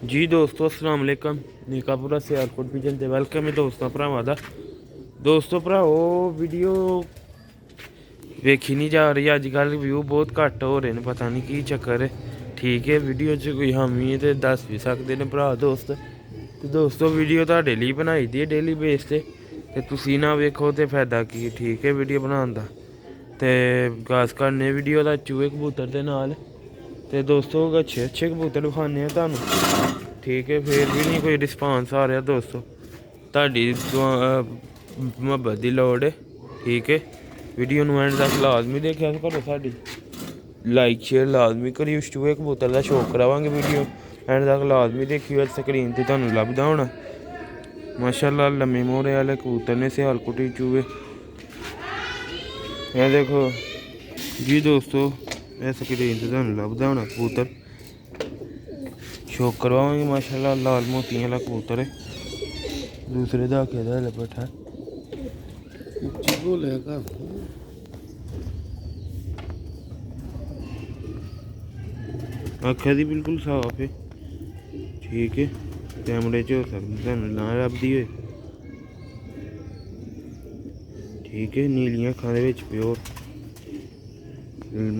जी दोस्तों अस्सलाम वालेकुम निकापुरा सियालकोट विजन ते वेलकम है दोस्तों भरावां दा। दोस्तों भराओ वीडियो वेखी नहीं जा रही अजकल व्यू बहुत घट हो रहे हैं, पता नहीं की चक्कर है। ठीक है वीडियो च कोई हामी है तो दस भी सकते हैं भरा दोस्त। तो दोस्तों वीडियो तुहाडे लिए बनाई दी है डेली बेस ते तुसी ना वेखो तो फायदा की। ठीक है वीडियो बनाने का ते खास करने वीडियो का चूहे कबूतर के नाल ते दोस्तों अच्छे अच्छे कबूतर विखाने तुहानू। ठीक है फिर भी नहीं कोई रिस्पांस आ रहा दोस्तों, तुहाडी मुहब्बत की लोड़ है। ठीक है वीडियो नू एंड तक लाजमी देखा करो, साडी लाइक शेयर लाजमी करियो। चूहे कबूतर का शौक करावांगे वीडियो एंड तक लाजमी देखियो। स्क्रीन ते तुहानू लभदा होना माशाअल्लाह लम्मे मोहरे वाले कबूतर ने सियालकोटी चूहे। ये देखो जी दोस्तों ये स्क्रीन ते तुहानू लभदा होना कबूतर शौक करवाएंगे माशाल्लाह। लाल मोतियां वाला कबूतर है, दूसरे धाके का बैठा आखिया दी बिल्कुल साफ है। ठीक है कैमरे च हो सकती तुहानू ना लभदी होए। ठीक है नीलियां अखां दे विच प्योर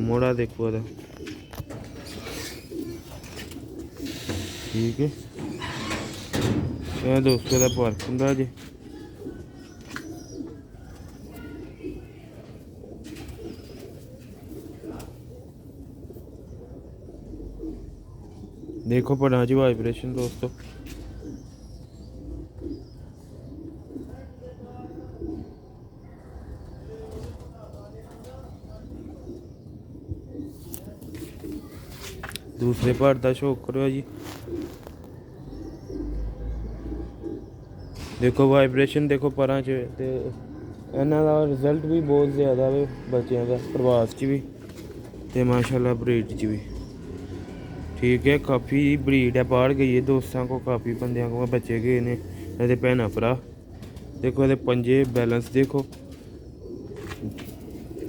मोड़ा देखो अदा। ठीक है यह दोस्तों का पार्क होंगे जे। देखो पड़ा जी वाइब्रेशन दोस्तों। दूसरे पार्ट का शौक करो जी। देखो वाइब्रेशन देखो पर इन्हों का रिजल्ट भी बहुत ज़्यादा है बच्चों का प्रवास च भी ते माशाल्लाह ब्रीड च भी। ठीक है काफ़ी ब्रीड है बाहर गई है दोस्तों को, काफ़ी बंद को बच्चे गए ने ये भैन भरा। देखो ये पंजे बैलेंस देखो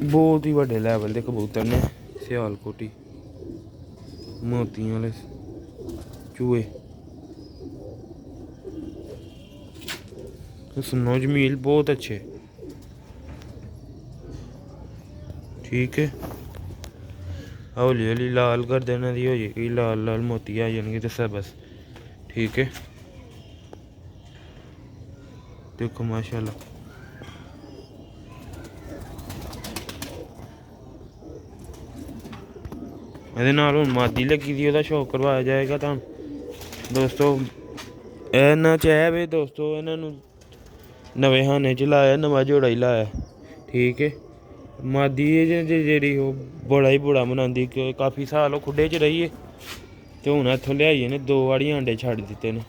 बहुत ही बड़े लैवल के कबूतर ने सियालकोटी मोतियां वाले चूहे। सुनो जमील बहुत अच्छे। ठीक है हौली हौली लाल कर देना दी हो जाएगी, लाल लाल मोती आ जाएंगे तो सब बस। ठीक है देखो माशाल्लाह ये नाल हुण मादी लगी दी ओहदा शौक करवाया जाएगा तुम दोस्तों। इन्ना च है वे दोस्तों इन्हों नवे खाने च लाया, नवा जोड़ा ही लाया। ठीक है मादी जी बड़ा ही बुरा मनाती काफ़ी साल खुडे च रही है तो हूँ इतों लियाइए ने 2 बारी अंडे छड़ दिते ने।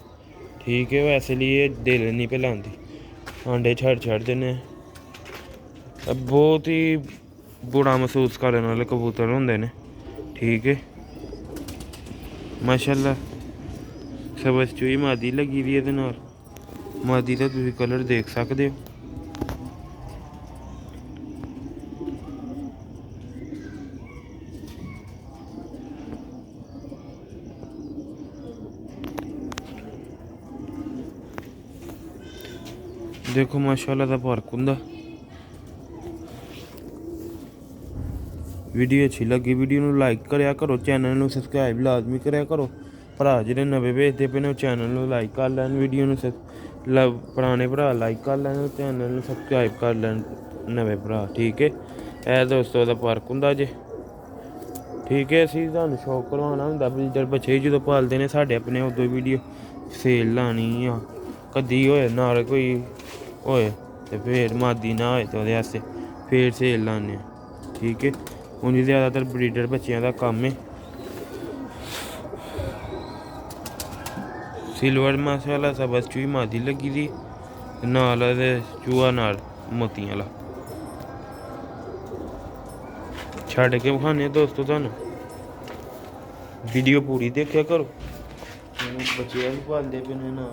ठीक है वैसे लिए दिल नहीं पे लाती अंडे छड़ देने। बहुत ही बुरा महसूस करने वाले कबूतर होंगे ने। ठीक है माशाल्लाह सबस चोई मादी लगी दी है नाल। मादी का तुम कलर देख सकते हो। देखो माशाल्लाह दा पार्क होंगे। वीडियो अच्छी लगी वीडियो नू लाइक करया करो, चैनल नू सबसक्राइब लाजमी करया करो। भरा जिहड़े नवे भेजते पे ने चैनल नू लाइक कर लैन, वीडियो नू पुराने भरा लाइक कर लैन, चैनल नू सबसक्राइब कर लैन नवे भरा। ठीक है यह दोस्तों का पार्क होंगे जे। ठीक है असीं तुहानू शौक करवाना हुंदा ब्रीडर बच्चे जो पालते हैं साढ़े अपने उदों वीडियो सेल लानी या कदी होए नाल कोई होए तो फिर मादी ना होए तो ओहदे आस्ते फिर सेल लाने। ठीक है उन्हें ज़्यादातर ब्रीडर बच्चों का काम है। सिल्वर माशाल्लाह सबस चूही मादी लगी दी नाल चूहा नाल मोतियां वाला छड़ के विखाने दोस्तों तुहानू। वीडियो पूरी देखा करो। बच्चे भी पालते पे ने ना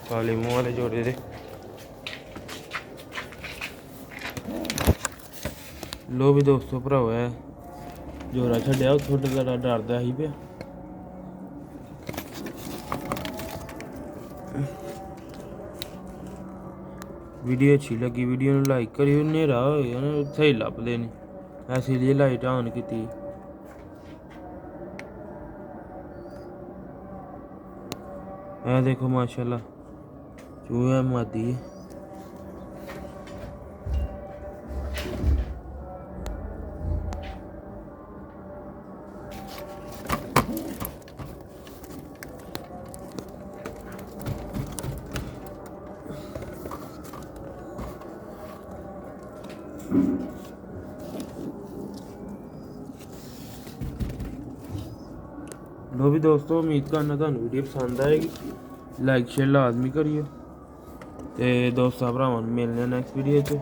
काले मूंह वाले जोड़े दे। लो भी दोस्तों भरावा है जोरा छड्डिया थोड़ा जरा डरदा ही पे। ਵੀਡੀਓ ਅੱਛੀ ਲੱਗੀ ਵੀਡੀਓ ਨੂੰ ਲਾਈਕ ਕਰਿਓ। ਹਨੇਰਾ ਹੋਏਗਾ ਨਾ ਸਹੀ ਲੱਭਦੇ ਨੇ, ਇਸ ਲਈ ਲਾਈਟ ਆਨ ਕੀਤੀ। ਇਹ ਦੇਖੋ ਮਾਸ਼ਾਅੱਲਾ ਚੂਹਾ ਮਾਦੀ ਹੈ। लो भी दोस्तों, उम्मीद करना ਤੁਹਾਨੂੰ ਵੀਡੀਓ ਪਸੰਦ ਆਏਗੀ। ਲਾਈਕ ਸ਼ੇਅਰ ਲਾਜ਼ਮੀ ਕਰਿਓ ਤੇ ਦੋਸਤਾਂ ਭਰਾਵਾਂ ਨੂੰ ਮਿਲਦੇ ਹਾਂ ਨੈਕਸਟ ਵੀਡੀਓ 'ਚ।